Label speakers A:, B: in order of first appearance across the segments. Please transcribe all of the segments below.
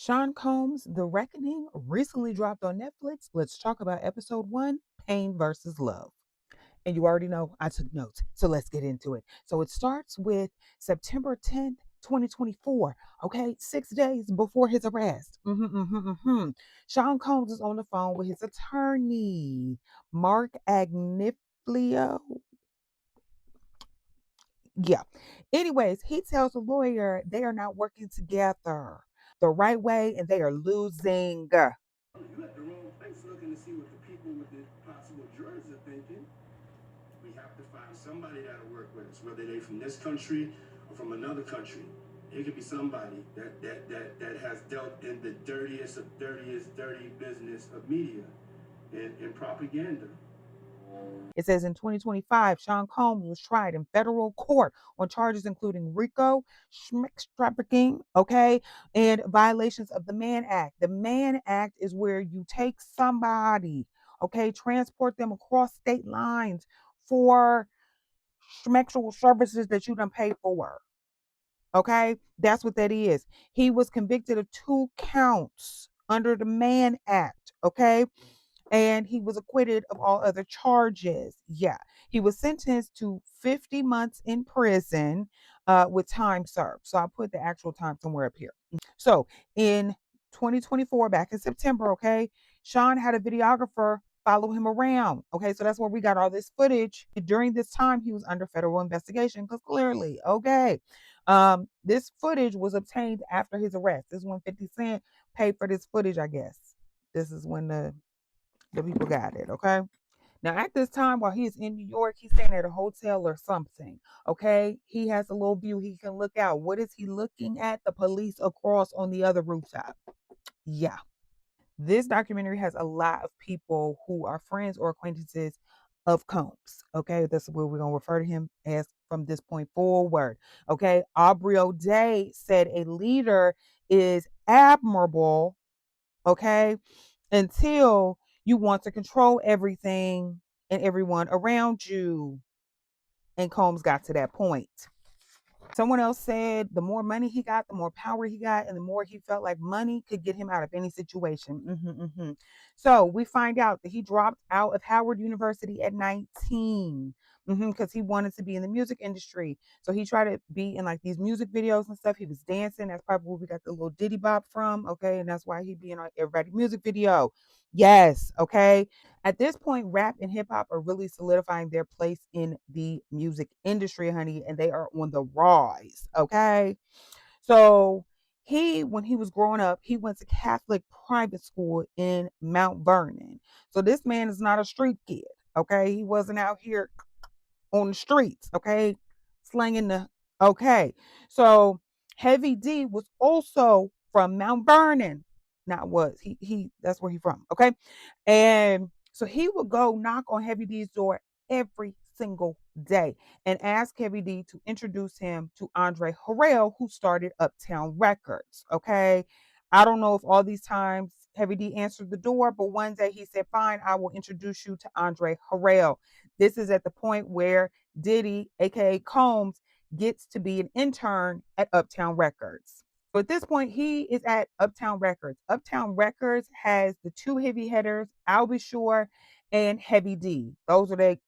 A: Sean Combs' The Reckoning recently dropped on Netflix. Let's talk about episode 1, Pain versus Love. And you already know I took notes, so let's get into it. So it starts with September 10th, 2024. Okay, 6 days before his arrest. Sean Combs is on the phone with his attorney, Mark Agniflio. Yeah. Anyways, he tells the lawyer they are not working together the right way and they are losing.
B: You at the wrong place looking to see what the people with the possible jurors are thinking. We have to find somebody that'll work with us, whether they from this country or from another country. It could be somebody that has dealt in the dirtiest of dirtiest dirty business of media and propaganda.
A: It says in 2025, Sean Combs was tried in federal court on charges including RICO, schmix trafficking, okay, and violations of the Mann Act. The Mann Act is where you take somebody, okay, transport them across state lines for sexual services that you done pay for. Okay, that's what that is. He was convicted of 2 counts under the Mann Act. Okay, and he was acquitted of all other charges. Yeah, he was sentenced to 50 months in prison with time served. So I'll put the actual time somewhere up here. So in 2024, back in September, okay, Sean had a videographer follow him around. Okay, so that's where we got all this footage. During this time, he was under federal investigation because clearly, okay, this footage was obtained after his arrest. This is when 50 Cent paid for this footage, I guess. This is when the people got it, okay? Now, at this time, while he's in New York, he's staying at a hotel or something, okay? He has a little view he can look out. What is he looking at? The police across on the other rooftop. Yeah. This documentary has a lot of people who are friends or acquaintances of Combs, okay? That's what we're going to refer to him as from this point forward, okay? Aubrey O'Day said a leader is admirable, okay? Until you want to control everything and everyone around you. And Combs got to that point. Someone else said the more money he got, the more power he got, and the more he felt like money could get him out of any situation. So we find out that he dropped out of Howard University at 19 because he wanted to be in the music industry. So he tried to be in like these music videos and stuff. He was dancing. That's probably where we got the little Diddy Bop from. Okay. And that's why he'd be in everybody's music video. Yes. Okay. At this point, rap and hip hop are really solidifying their place in the music industry, honey, and they are on the rise. Okay. So when he was growing up, he went to Catholic private school in Mount Vernon. So this man is not a street kid. Okay. He wasn't out here on the streets. Okay. Slanging the, okay. So Heavy D was also from Mount Vernon. Not was that's where he from. Okay. And so he would go knock on Heavy D's door every single day and ask Heavy D to introduce him to Andre Harrell, who started Uptown Records. Okay. I don't know if all these times Heavy D answered the door, but one day he said, "Fine, I will introduce you to Andre Harrell." This is at the point where Diddy, aka Combs, gets to be an intern at Uptown Records. So at this point, he is at Uptown Records. Uptown Records has the two heavy hitters, I'll Be Sure and Heavy D. Those are they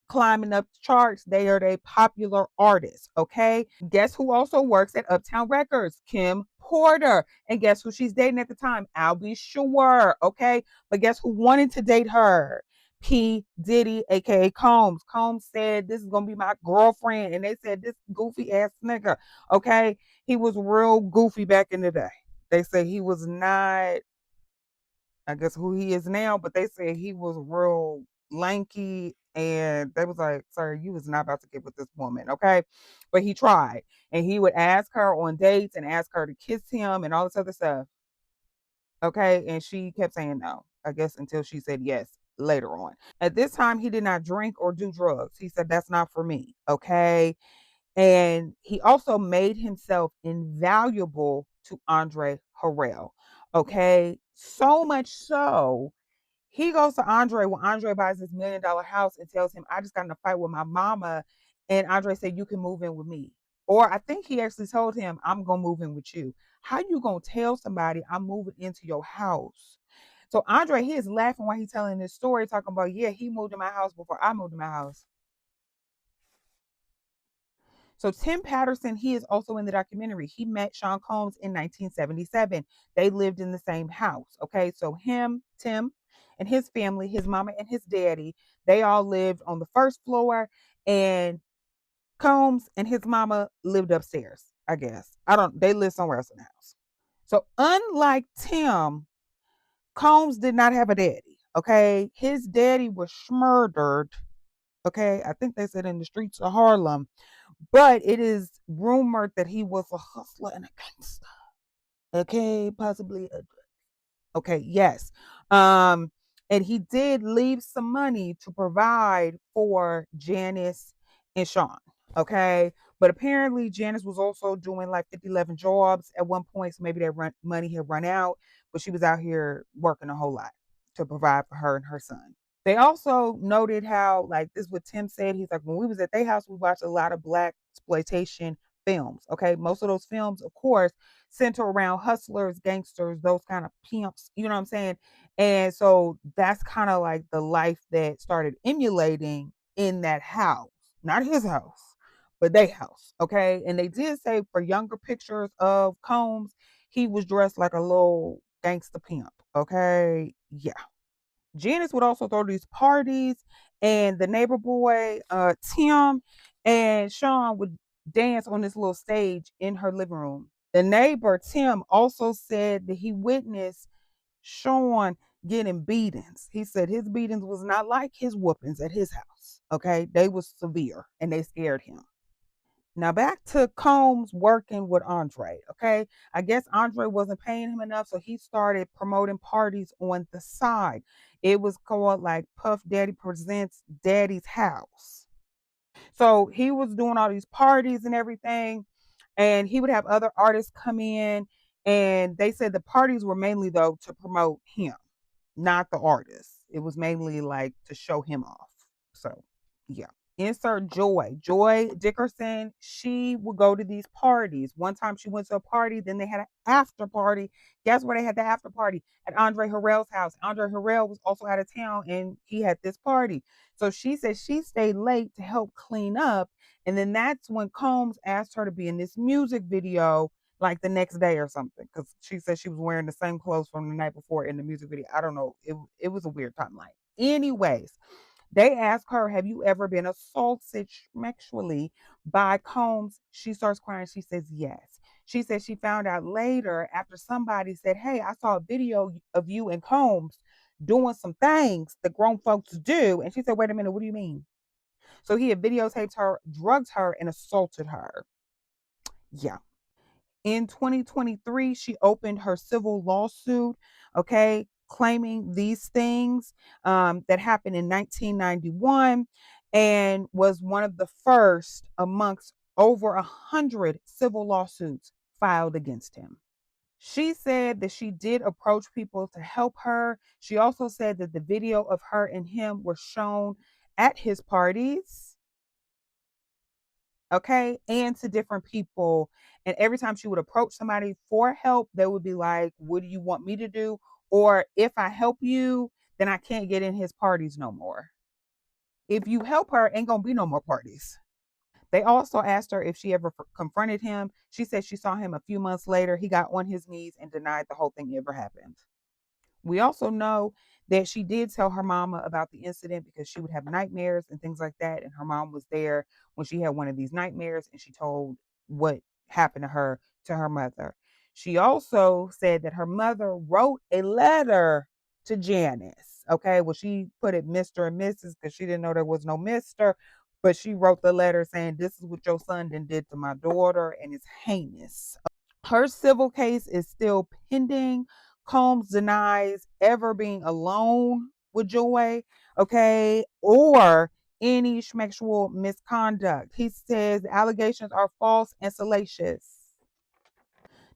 A: climbing up the charts. They are they popular artists. Okay. Guess who also works at Uptown Records? Kim Porter. And guess who she's dating at the time? I'll Be Sure. Okay. But guess who wanted to date her? P. Diddy, aka Combs. Combs said, "This is gonna be my girlfriend." And they said, "This goofy ass nigga." Okay. He was real goofy back in the day. They say he was not, I guess, who he is now, but they said he was real lanky. And they was like, "Sir, you was not about to get with this woman." Okay. But he tried. And he would ask her on dates and ask her to kiss him and all this other stuff. Okay. And she kept saying no, I guess, until she said yes later on. At this time, he did not drink or do drugs. He said, "That's not for me." Okay. And he also made himself invaluable to Andre Harrell. Okay. So much so, he goes to Andre when Andre buys this $1 million house and tells him, "I just got in a fight with my mama." And Andre said, "You can move in with me." Or I think he actually told him, I'm gonna move in with you. How you gonna tell somebody I'm moving into your house? So Andre, he is laughing while he's telling this story, talking about, yeah, he moved in my house before I moved in my house. So Tim Patterson, he is also in the documentary. He met Sean Combs in 1977. They lived in the same house. Okay. So him, Tim, and his family, his mama and his daddy, they all lived on the first floor. And Combs and his mama lived upstairs, I guess. I don't, they lived somewhere else in the house. So unlike Tim, Combs did not have a daddy. Okay. His daddy was murdered. Okay. I think they said in the streets of Harlem, but it is rumored that he was a hustler and a gangster. Okay. Possibly a Okay, yes. Um, and he did leave some money to provide for Janice and Sean. Okay. But apparently Janice was also doing like 50, 11 jobs at one point. So maybe that money had run out, but she was out here working a whole lot to provide for her and her son. They also noted how, like, this is what Tim said. He's like, when we was at their house, we watched a lot of black exploitation films. Okay. Most of those films, of course, center around hustlers, gangsters, those kind of pimps, you know what I'm saying? And so that's kind of like the life that started emulating in that house, not his house, but their house. Okay. And they did say for younger pictures of Combs, he was dressed like a little gangster pimp. Okay. Yeah. Janice would also throw these parties, and the neighbor boy, Tim, and Sean would dance on this little stage in her living room. The neighbor, Tim, also said that he witnessed Sean getting beatings. He said his beatings was not like his whoopings at his house. Okay. They was severe and they scared him. Now back to Combs working with Andre. Okay. I guess Andre wasn't paying him enough, so he started promoting parties on the side. It was called like Puff Daddy Presents Daddy's House. So he was doing all these parties and everything, and he would have other artists come in. And they said the parties were mainly though to promote him, not the artist. It was mainly like to show him off. So yeah. Insert Joy. Joy Dickerson, she would go to these parties. One time she went to a party, then they had an after party. Guess where they had the after party? At Andre Harrell's house. Andre Harrell was also out of town and he had this party. So she said she stayed late to help clean up. And then that's when Combs asked her to be in this music video like the next day or something. Because she said she was wearing the same clothes from the night before in the music video. I don't know. It was a weird timeline. Anyways, they ask her, have you ever been assaulted sexually by Combs? She starts crying. She says, yes. She said she found out later after somebody said, hey, I saw a video of you and Combs doing some things that grown folks do. And she said, wait a minute, what do you mean? So he had videotaped her, drugged her, and assaulted her. Yeah. In 2023, she opened her civil lawsuit, okay, claiming these things that happened in 1991 and was one of the first amongst over 100 civil lawsuits filed against him. She said that she did approach people to help her. She also said that the video of her and him were shown at his parties, okay, and to different people. And every time she would approach somebody for help, they would be like, what do you want me to do? Or if I help you, then I can't get in his parties no more. If you help her, ain't gonna be no more parties. They also asked her if she ever confronted him. She said she saw him a few months later. He got on his knees and denied the whole thing ever happened. We also know that she did tell her mama about the incident because she would have nightmares and things like that. And her mom was there when she had one of these nightmares and she told what happened to her mother. She also said that her mother wrote a letter to Janice. Okay. Well, she put it Mr. and Mrs. because she didn't know there was no Mr. But she wrote the letter saying, this is what your son did to my daughter and it's heinous. Her civil case is still pending. Combs denies ever being alone with Joy, okay, or any sexual misconduct. He says the allegations are false and salacious.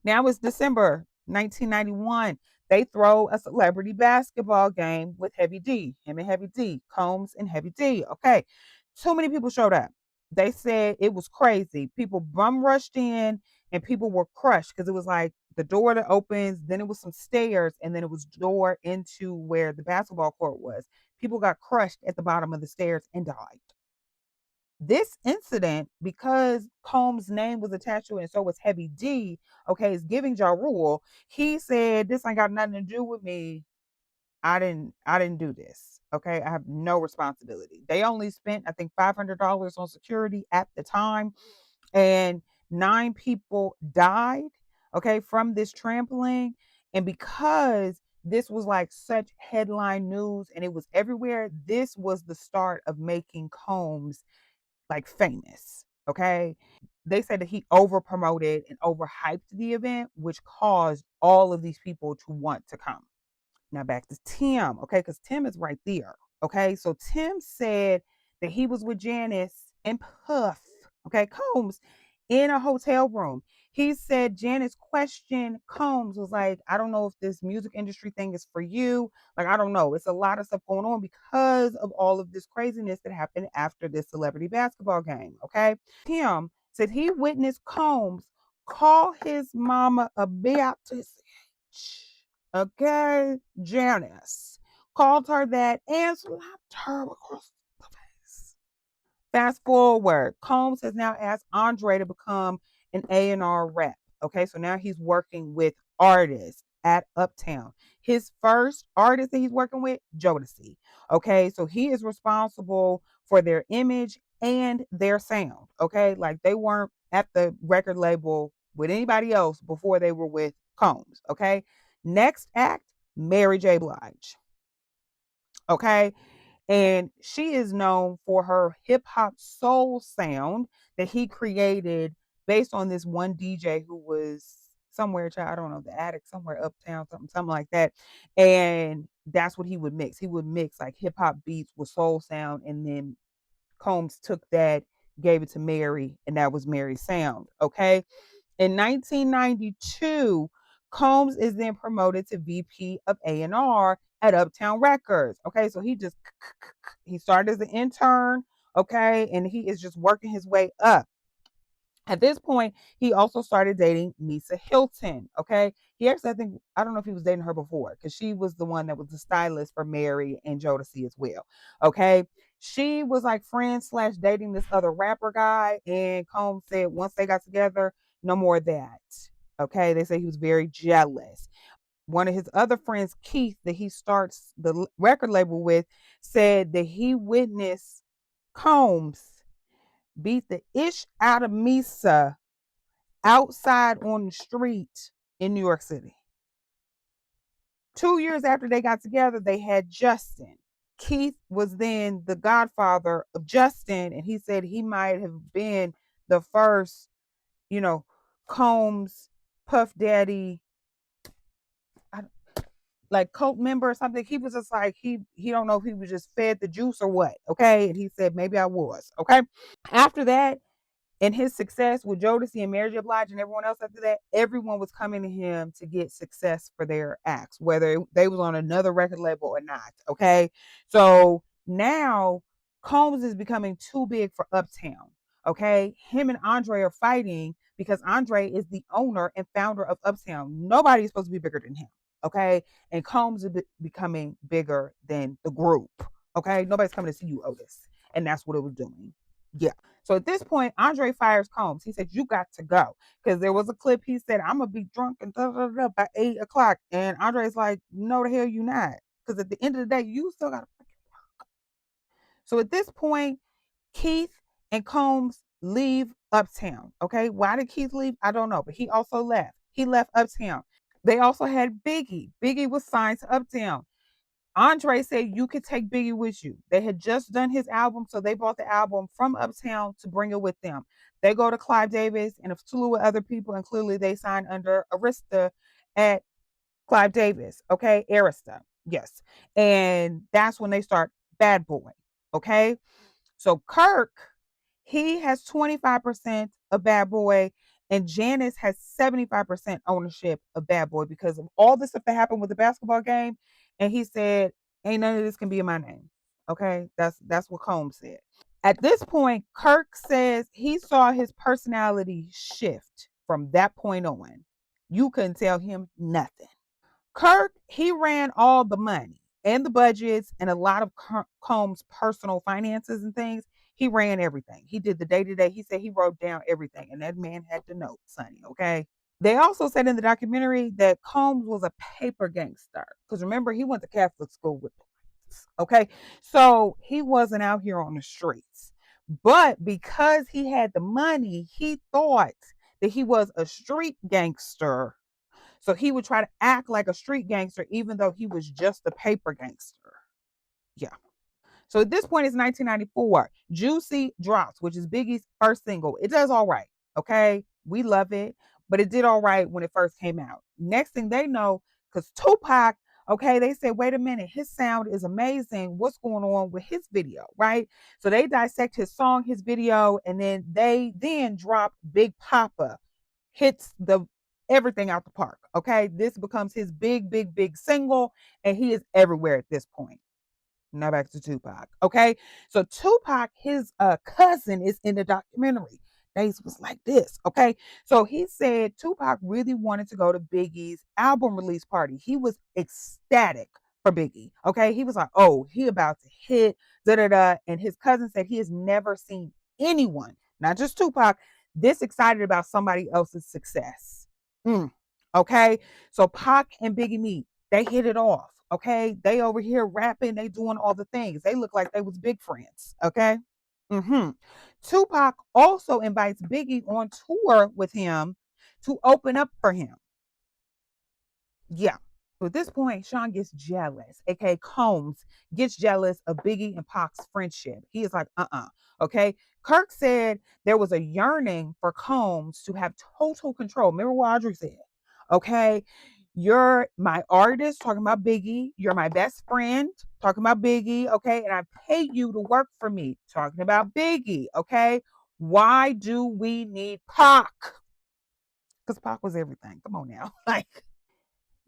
A: Now it's December 1991. They throw a celebrity basketball game with Heavy D, him and Heavy D, Combs and Heavy D. Okay, too many people showed up. They said it was crazy. People bum rushed in and people were crushed because it was like the door that opens, then it was some stairs, and then it was door into where the basketball court was. People got crushed at the bottom of the stairs and died. This incident, because Combs' name was attached to it, and so was Heavy D, okay, is giving Ja Rule. He said, "This ain't got nothing to do with me. I didn't do this. Okay. I have no responsibility." They only spent, I think, $500 on security at the time, and 9 people died, okay, from this trampling. And because this was like such headline news and it was everywhere, this was the start of making Combs like famous. Okay. They said that he over promoted and overhyped the event, which caused all of these people to want to come. Now back to Tim, okay, because Tim is right there. Okay, so Tim said that he was with Janice and Puff, okay, Combs, in a hotel room. He said Janice questioned Combs, was like, "I don't know if this music industry thing is for you. Like, I don't know. It's a lot of stuff going on because of all of this craziness that happened after this celebrity basketball game." Okay. Tim said he witnessed Combs call his mama a bitch. Okay, Janice called her that and slapped her across the face. Fast forward, Combs has now asked Andre to become an A&R rep. Okay, so now he's working with artists at Uptown. His first artist that he's working with, Jodeci. Okay, so he is responsible for their image and their sound. Okay, like they weren't at the record label with anybody else before they were with Combs. Okay, next act, Mary J. Blige. Okay, and she is known for her hip hop soul sound that he created based on this one DJ who was somewhere, I don't know, the attic, somewhere uptown, something like that. And that's what he would mix. He would mix like hip hop beats with soul sound. And then Combs took that, gave it to Mary, and that was Mary's sound. Okay. In 1992, Combs is then promoted to VP of A&R at Uptown Records. Okay, so he started as an intern, okay, and he is just working his way up. At this point, he also started dating Misa Hilton. Okay. He actually, I don't know if he was dating her before because she was the one that was the stylist for Mary and Jodeci as well. Okay. She was like friends slash dating this other rapper guy. And Combs said once they got together, no more of that. Okay. They say he was very jealous. One of his other friends, Keith, that he starts the record label with, said that he witnessed Combs beat the ish out of Misa outside on the street in New York City. 2 years after they got together, they had Justin. Keith was then the godfather of Justin, and he said he might have been the first, you know, Combs, Puff Daddy, like cult member or something. He was just like he don't know if he was just fed the juice or what. Okay, and he said maybe I was. Okay, after that, and his success with Jodeci and Mary J. Blige and everyone else after that, everyone was coming to him to get success for their acts, whether they was on another record label or not. Okay, so now Combs is becoming too big for Uptown. Okay, him and Andre are fighting because Andre is the owner and founder of Uptown. Nobody is supposed to be bigger than him. Okay, and Combs is becoming bigger than the group. Okay, nobody's coming to see you, Otis, and that's what it was doing. Yeah. So at this point, Andre fires Combs. He said, "You got to go." Because there was a clip he said, "I'm going to be drunk and da, da, da, by 8 o'clock." And Andre's like, "No, the hell you not." Because at the end of the day, you still got to. So at this point, Keith and Combs leave Uptown. Okay. Why did Keith leave? I don't know. But he also left. He left Uptown. They also had Biggie. Biggie was signed to Uptown. Andre said you could take Biggie with you. They had just done his album, so they bought the album from Uptown to bring it with them. They go to Clive Davis and a slew of other people, and clearly they signed under Arista at Clive Davis. Okay, Arista, yes, and that's when they start Bad Boy. Okay, so Kirk, he has 25% of Bad Boy, and Janice has 75% ownership of Bad Boy because of all the stuff that happened with the basketball game. And he said, "Ain't none of this can be in my name." Okay, that's what Combs said. At this point, Kirk says he saw his personality shift from that point on. You couldn't tell him nothing. Kirk, he ran all the money and the budgets and a lot of Combs' personal finances and things. He ran everything. He did the day to day. He said he wrote down everything, and that man had to know, Sonny. Okay. They also said in the documentary that Combs was a paper gangster because remember he went to Catholic school with us. Okay, so he wasn't out here on the streets, but because he had the money, he thought that he was a street gangster, so he would try to act like a street gangster, even though he was just a paper gangster. Yeah. So at this point, it's 1994. Juicy drops, which is Biggie's first single. It does all right. Okay. We love it, but it did all right when it first came out. Next thing they know, because Tupac, okay, they said, wait a minute, his sound is amazing. What's going on with his video? Right. So they dissect his song, his video, and then they then drop Big Papa, hits the everything out the park. Okay. This becomes his big, big, big single, and he is everywhere at this point. Now back to Tupac. Okay. So Tupac, his cousin, is in the documentary. Days was like this. Okay. So he said Tupac really wanted to go to Biggie's album release party. He was ecstatic for Biggie. Okay. He was like, oh, he about to hit, da da da. And his cousin said he has never seen anyone, not just Tupac, this excited about somebody else's success. Mm. Okay. So Pac and Biggie meet, they hit it off. Okay. They over here rapping, they doing all the things. They look like they was big friends. Okay. Mm-hmm. Tupac also invites Biggie on tour with him to open up for him. Yeah. So at this point, Sean gets jealous, aka Combs gets jealous of Biggie and Pac's friendship. He is like, okay. Kirk said there was a yearning for Combs to have total control. Remember what Audrey said? Okay. You're my artist, talking about Biggie. You're my best friend, talking about Biggie. Okay. And I pay you to work for me, talking about Biggie. Okay. Why do we need Pac? Because Pac was everything. Come on now. Like,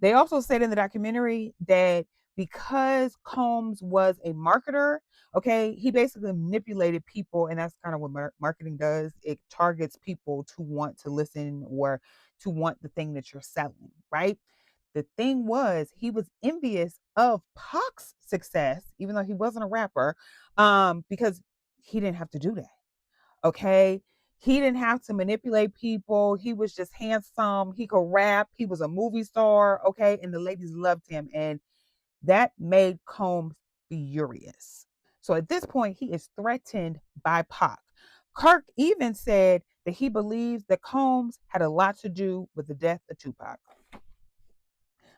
A: they also said in the documentary that because Combs was a marketer, okay, he basically manipulated people, and that's kind of what marketing does. It targets people to want to listen or to want the thing that you're selling, right? The thing was, he was envious of Pac's success, even though he wasn't a rapper, because he didn't have to do that. Okay. He didn't have to manipulate people. He was just handsome. He could rap. He was a movie star. Okay. And the ladies loved him. And that made Combs furious. So at this point, he is threatened by Pac. Kirk even said that he believes that Combs had a lot to do with the death of Tupac.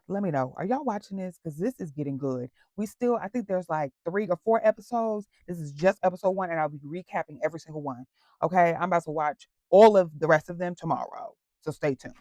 A: Let me know. Are y'all watching this? Because this is getting good. We still, I think there's like 3 or 4 episodes. This is just episode one, and I'll be recapping every single one. Okay. I'm about to watch all of the rest of them tomorrow. So stay tuned.